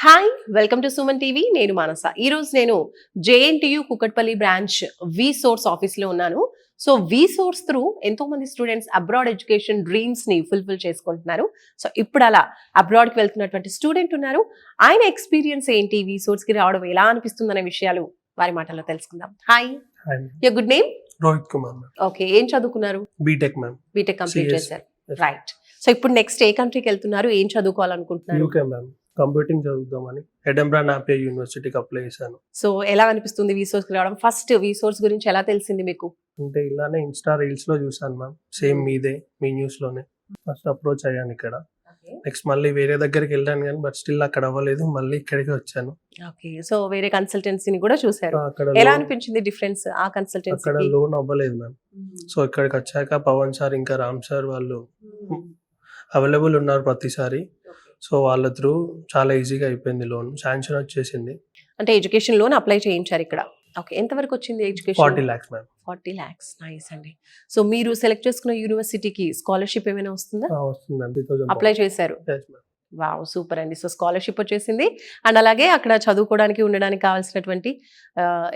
Hi welcome to Suman TV. నేను మానస. ఈ రోజు నేను జేఎన్టీయు కుకట్పల్లి బ్రాంచ్ వి సోర్స్ ఆఫీస్ లో ఉన్నాను. సో వి సోర్స్ త్రూ ఎంతో మంది స్టూడెంట్స్ అబ్రాడ్ ఎడ్యుకేషన్ డ్రీమ్స్ ని ఫుల్ఫిల్ చేసుకుంటున్నారు. సో ఇప్పుడు అలా అబ్రాడ్ కి వెళ్తున్నటువంటి స్టూడెంట్ ఉన్నారు. ఆయన ఎక్స్పీరియన్స్ ఏంటి, వి సోర్స్ కి రావడం ఎలా అనిపిస్తుంది అనే విషయాలు వారి మాటల్లో తెలుసుకుందాం. Hi, your good name? Rohit Kumar. Okay, ఏం చదువుకున్నారు? BTech ma'am. బీటెక్ కంప్లీట్ చేశారు, రైట్. సో ఇప్పుడు నెక్స్ట్ ఏ కంట్రీకి వెళ్తున్నారు, ఏం చదువుకోవాలనుకుంటున్నారు? UK ma'am. కంప్యూటింగ్ చదువుదామని ఎడెన్బరా నాపియర్ యూనివర్సిటీకి అప్లై చేశాను. సో ఎలా అనిపిస్తుంది వి సోర్స్ కి రావడం? ఫస్ట్ వి సోర్స్ గురించి ఎలా తెలిసింది మీకు? అంటే ఇలానే ఇన్స్టా రీల్స్ లో చూసాను మ్యామ్, సేమ్ మీదే, మీ న్యూస్ లోనే ఫస్ట్ అప్రోచ్ అయ్యాను ఇక్కడ. నెక్స్ట్ మళ్ళీ వేరే దగ్గరికి వెళ్ళాను కానీ బట్ స్టిల్ అక్కడ అవ్వలేదు, మళ్ళీ ఇక్కడికి వచ్చాను. ఓకే, సో వేరే కన్సల్టెన్సీని కూడా చూసారు, అక్కడ ఎలా అనిపించింది డిఫరెన్స్ ఆ కన్సల్టెన్సీ? అక్కడ లోన్ అవ్వలేదు మ్యామ్. సో ఇక్కడికి వచ్చాక పవన్ సార్ ఇంకా రామ్ సార్ వాళ్ళు అవైలబుల్ ఉన్నారు ప్రతిసారి. సో వాళ్ళ త్రూ చాలా ఈజీగా అయిపోయింది, లోన్ శాంక్షన్ వచ్చేసింది. అంటే ఎడ్యుకేషన్ లోన్ అప్లై చేయించారు ఇక్కడ. ఓకే, ఎంత వరకు వచ్చింది education? 40 lakhs ma'am. 40 lakhs, nice అండి. సో మీరు సెలెక్ట్ చేసుకున్న యూనివర్సిటీకి స్కాలర్షిప్ ఏమైనా వస్తుందా? వస్తుంది, అప్లై చేశారు. వావ్, సూపర్ అండి. సో స్కాలర్షిప్ వచ్చేసింది అండ్ అలాగే అక్కడ చదువుకోవడానికి ఉండడానికి కావాల్సినటువంటి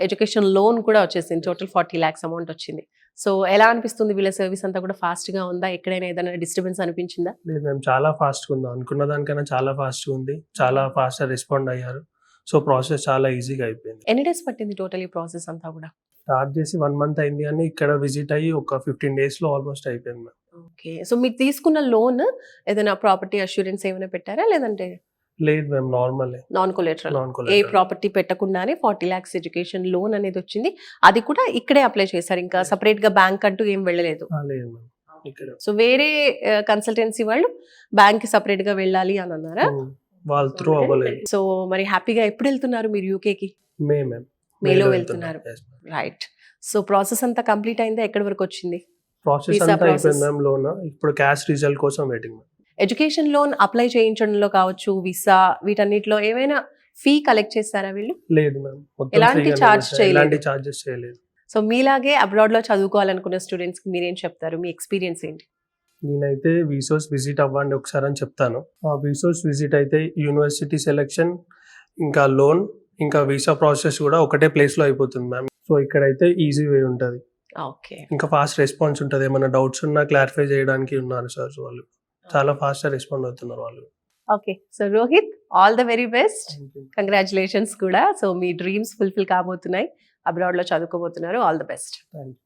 ఎడ్యుకేషన్ లోన్ కూడా వచ్చేసింది. టోటల్ 40 lakhs అమౌంట్ వచ్చింది. సో ఎలా అనిపిస్తుంది? వీళ్ళ సర్వీస్ అంతా కూడా ఫాస్ట్ గా ఉందా? ఎక్కడైనా ఏదైనా డిస్టర్బెన్స్ అనిపించిందా? లేదు మ్యామ్, చాలా ఫాస్ట్ గా ఉంది, అనుకున్న దానికన్నా చాలా ఫాస్ట్ గా ఉంది, చాలా ఫాస్ట్ గా రెస్పాండ్ అయ్యారు. సో ప్రాసెస్ చాలా ఈజీగా అయిపోయింది. ఎన్ని డేస్ పట్టింది టోటల్ ఈ ప్రాసెస్ అంతా కూడా? స్టార్ట్ చేసి 1 month అయింది కానీ ఇక్కడ విజిట్ అయ్యి ఒక 15 days లో ఆల్మోస్ట్ అయిపోయింది మ్యామ్. ఓకే, సో మీరు తీసుకున్న లోన్ ఏదైనా ప్రాపర్టీ అష్యూరెన్స్ ఏమైనా పెట్టారా లేదంటే? లేదు మ్యామ్, నార్మల్ నాన్ కొలేటరల్, ఏ ప్రాపర్టీ పెట్టకుండానే 40 lakhs ఎడ్యుకేషన్ లోన్ అనేది వచ్చింది. అది కూడా ఇక్కడే అప్లై చేశారు, ఇంకా సపరేట్ గా బ్యాంక్ అంటూ ఏం వెళ్ళలేదు? లేదు మ్యామ్, ఇక్కడ. సో వేరే కన్సల్టెన్సీ వాళ్ళు బ్యాంక్ కి సపరేట్ గా వెళ్ళాలి అని అన్నారా? వాళ్ళ త్రూ అవ్వలేదు. సో మరి హ్యాపీగా ఎప్పుడు వెళ్తున్నారు మీరు యూకేకి? మేలో వెళ్తున్నారు, రైట్. సో ప్రాసెస్ అంతా కంప్లీట్ అయిందా? ఎక్కడి వరకు వచ్చింది ప్రాసెస్? అంతా అయిపోయింది మ్యామ్, లోన్ ఇప్పుడు క్యాష్ రిజల్ట్ కోసం waiting ma'am. Education loan apply చేయించడంలో కావచ్చు, వీసా వీటన్నిటిలో ఏమైనా ఫీ కలెక్ట్ చేస్తారా వీళ్ళు? లేదు మ్యామ్, ఎలాంటి చార్జెస్ చేయలేదు. సో మీలాగే అబ్రాడ్ లో చదువుకోవాలనుకున్న స్టూడెంట్స్ కి మీరేం చెప్తారు? మీ ఎక్స్పీరియన్స్ ఏంటి? నేనైతే విసోర్స్ విజిట్ అవ్వండి ఒకసారి అని చెప్తాను. ఆ విసోర్స్ విజిట్ అయితే యూనివర్సిటీ సెలెక్షన్, ఇంకా లోన్, ఇంకా వీసా ప్రాసెస్ కూడా ఒకటే ప్లేస్ లో అయిపోతుంది మ్యామ్. సో ఇక్కడైతే ఈజీ వే ఉంటుంది, ఓకే, ఇంకా ఫాస్ట్ రెస్పాన్స్ ఉంటుంది. ఏమైనా డౌట్స్ ఉన్నా క్లారిఫై చేయడానికి ఉన్నారు సార్ వాళ్ళు, చాలా ఫాస్ట్ గా రెస్పాండ్ అవుతున్నారు వాళ్ళు. Okay, so Rohit, all the very best, congratulations కూడా. సో మీ డ్రీమ్స్ ఫుల్ఫిల్ కాబోతున్నాయి, అబ్రాడ్ లో చదువుకోబోతున్నారు, all the best. Thank you.